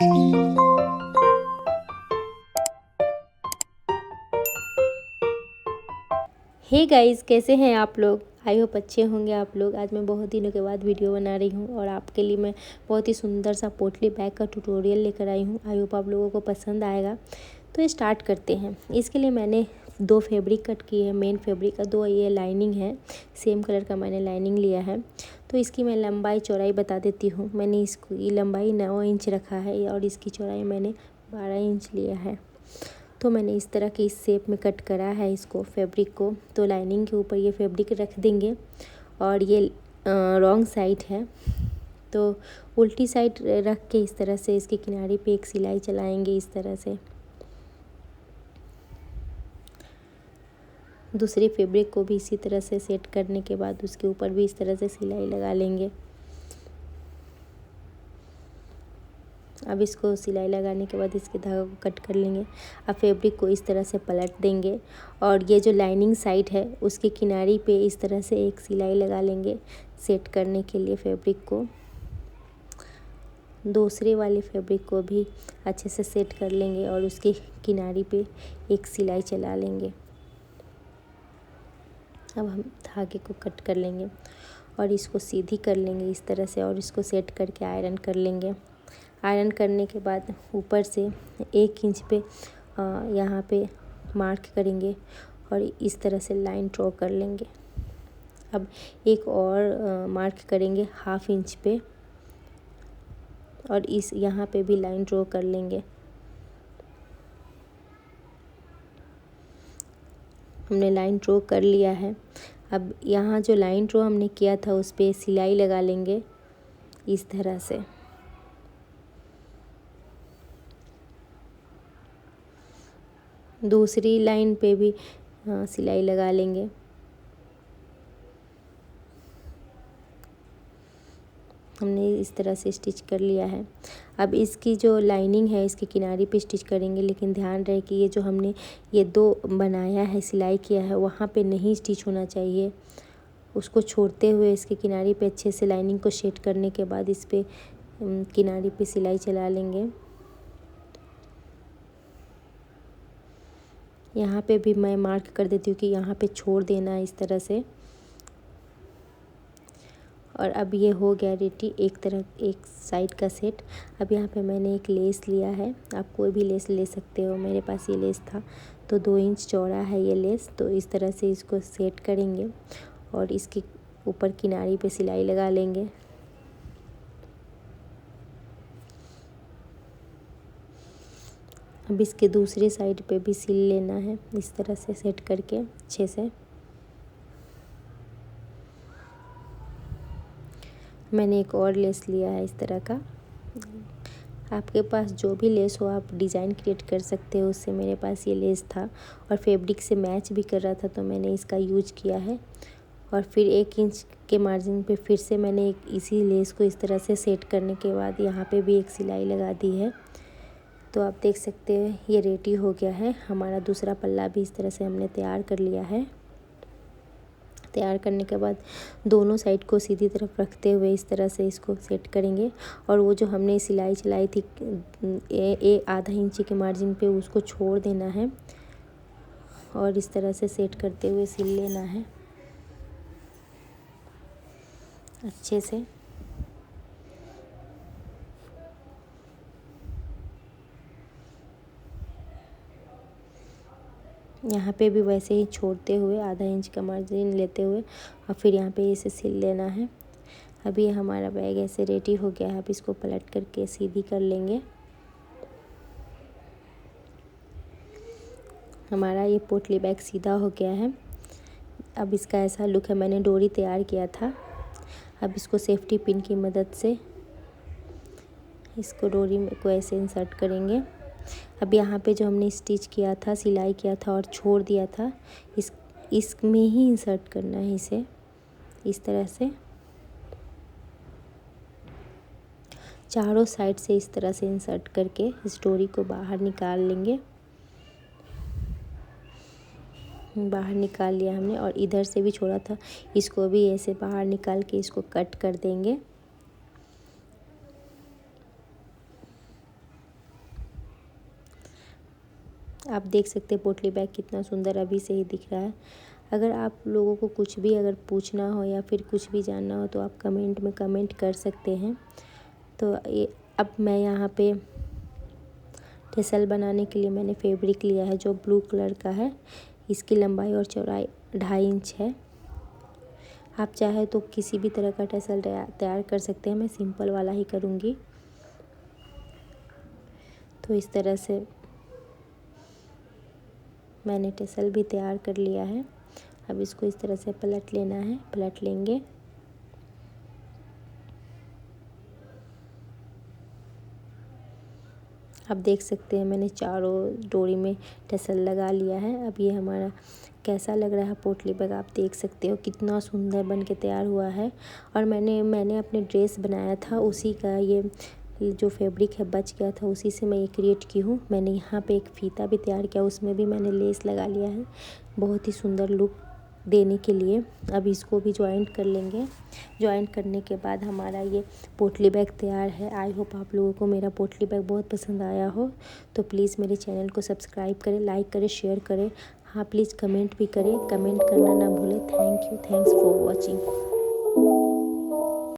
Hey guys, कैसे हैं आप लोग। आई होप अच्छे होंगे आप लोग। आज मैं बहुत दिनों के बाद वीडियो बना रही हूँ और आपके लिए मैं बहुत ही सुंदर सा पोटली बैग का ट्यूटोरियल लेकर आई हूँ। आई होप आप लोगों को पसंद आएगा। तो स्टार्ट करते हैं। इसके लिए मैंने 2 फैब्रिक कट की है। मेन फैब्रिक का 2 ये लाइनिंग है, सेम कलर का मैंने लाइनिंग लिया है। तो इसकी मैं लंबाई चौड़ाई बता देती हूँ। मैंने इसकी लंबाई 9 इंच रखा है और इसकी चौड़ाई मैंने 12 इंच लिया है। तो मैंने इस तरह की इस शेप में कट करा है इसको, फैब्रिक को। तो लाइनिंग के ऊपर ये फैब्रिक रख देंगे और ये रॉन्ग साइड है, तो उल्टी साइड रख के इस तरह से इसके किनारे पे एक सिलाई चलाएंगे। इस तरह से दूसरी फैब्रिक को भी इसी तरह से सेट करने के बाद उसके ऊपर भी इस तरह से सिलाई लगा लेंगे। अब इसको सिलाई लगाने के बाद इसके धागा को कट कर लेंगे। अब फैब्रिक को इस तरह से पलट देंगे और ये जो लाइनिंग साइड है उसके किनारे पे इस तरह से एक सिलाई लगा लेंगे सेट करने के लिए फैब्रिक को। दूसरे वाले फैब्रिक को भी अच्छे से सेट कर लेंगे और उसके किनारे पे एक सिलाई चला लेंगे। अब हम धागे को कट कर लेंगे और इसको सीधी कर लेंगे इस तरह से और इसको सेट करके आयरन कर लेंगे। आयरन करने के बाद ऊपर से 1 इंच पे यहाँ पे मार्क करेंगे और इस तरह से लाइन ड्रॉ कर लेंगे। अब एक और मार्क करेंगे 1/2 इंच पे और इस यहाँ पे भी लाइन ड्रॉ कर लेंगे। हमने लाइन ड्रॉ कर लिया है। अब यहाँ जो लाइन ड्रॉ हमने किया था उस पे सिलाई लगा लेंगे इस तरह से। दूसरी लाइन पे भी सिलाई लगा लेंगे। हमने इस तरह से स्टिच कर लिया है। अब इसकी जो लाइनिंग है इसके किनारे पे स्टिच करेंगे, लेकिन ध्यान रहे कि ये जो हमने ये 2 बनाया है, सिलाई किया है, वहाँ पे नहीं स्टिच होना चाहिए। उसको छोड़ते हुए इसके किनारे पे अच्छे से लाइनिंग को सेट करने के बाद इस पे किनारे पे सिलाई चला लेंगे। यहाँ पे भी मैं मार्क कर देती हूँ कि यहाँ पे छोड़ देना है इस तरह से। और अब ये हो गया रेडी एक साइड का सेट। अब यहाँ पे मैंने एक लेस लिया है, आप कोई भी लेस ले सकते हो। मेरे पास ये लेस था तो 2 इंच चौड़ा है ये लेस। तो इस तरह से इसको सेट करेंगे और इसके ऊपर किनारे पे सिलाई लगा लेंगे। अब इसके दूसरी साइड पे भी सिल लेना है इस तरह से सेट करके अच्छे से। मैंने एक और लेस लिया है इस तरह का। आपके पास जो भी लेस हो आप डिज़ाइन क्रिएट कर सकते हो उससे। मेरे पास ये लेस था और फैब्रिक से मैच भी कर रहा था तो मैंने इसका यूज किया है। और फिर 1 इंच के मार्जिन पे फिर से मैंने एक इसी लेस को इस तरह से सेट करने के बाद यहाँ पे भी एक सिलाई लगा दी है। तो आप देख सकते हैं ये रेडी हो गया है। हमारा दूसरा पल्ला भी इस तरह से हमने तैयार कर लिया है। तैयार करने के बाद दोनों साइड को सीधी तरफ रखते हुए इस तरह से इसको सेट करेंगे और वो जो हमने सिलाई चलाई थी आधा इंची के मार्जिन पे उसको छोड़ देना है और इस तरह से सेट करते हुए सिल लेना है अच्छे से। यहाँ पे भी वैसे ही छोड़ते हुए आधा इंच का मार्जिन लेते हुए और फिर यहाँ पे इसे सिल लेना है। अभी हमारा बैग ऐसे रेडी हो गया है। अब इसको पलट करके सीधी कर लेंगे। हमारा ये पोटली बैग सीधा हो गया है। अब इसका ऐसा लुक है। मैंने डोरी तैयार किया था। अब इसको सेफ्टी पिन की मदद से इसको डोरी में को ऐसे इंसर्ट करेंगे। अब यहाँ पे जो हमने स्टिच किया था, सिलाई किया था और छोड़ दिया था, इसमें ही इंसर्ट करना है इसे इस तरह से। चारों साइड से इस तरह से इंसर्ट करके इस डोरी को बाहर निकाल लेंगे। बाहर निकाल लिया हमने और इधर से भी छोड़ा था, इसको भी ऐसे बाहर निकाल के इसको कट कर देंगे। आप देख सकते हैं पोटली बैग कितना सुंदर अभी से ही दिख रहा है। अगर आप लोगों को कुछ भी अगर पूछना हो या फिर कुछ भी जानना हो तो आप कमेंट में कमेंट कर सकते हैं। तो ये अब मैं यहाँ पे टेसल बनाने के लिए मैंने फैब्रिक लिया है जो ब्लू कलर का है। इसकी लंबाई और चौड़ाई 2.5 इंच है। आप चाहे तो किसी भी तरह का टेसल तैयार कर सकते हैं, मैं सिंपल वाला ही करूँगी। तो इस तरह से मैंने टेसल भी तैयार कर लिया है। अब इसको इस तरह से पलट लेना है, पलट लेंगे। आप देख सकते हैं मैंने चारों डोरी में टेसल लगा लिया है। अब ये हमारा कैसा लग रहा है पोटली बैग आप देख सकते हो कितना सुंदर बन के तैयार हुआ है। और मैंने अपने ड्रेस बनाया था उसी का ये जो फैब्रिक है बच गया था, उसी से मैं ये क्रिएट की हूँ। मैंने यहाँ पे एक फ़ीता भी तैयार किया, उसमें भी मैंने लेस लगा लिया है बहुत ही सुंदर लुक देने के लिए। अब इसको भी जॉइंट कर लेंगे। जॉइंट करने के बाद हमारा ये पोटली बैग तैयार है। आई होप आप लोगों को मेरा पोटली बैग बहुत पसंद आया हो। तो प्लीज़ मेरे चैनल को सब्सक्राइब करें, लाइक करें, शेयर करें। हाँ प्लीज़ कमेंट भी करें, कमेंट करना ना भूलें। Thank you, thanks for watching.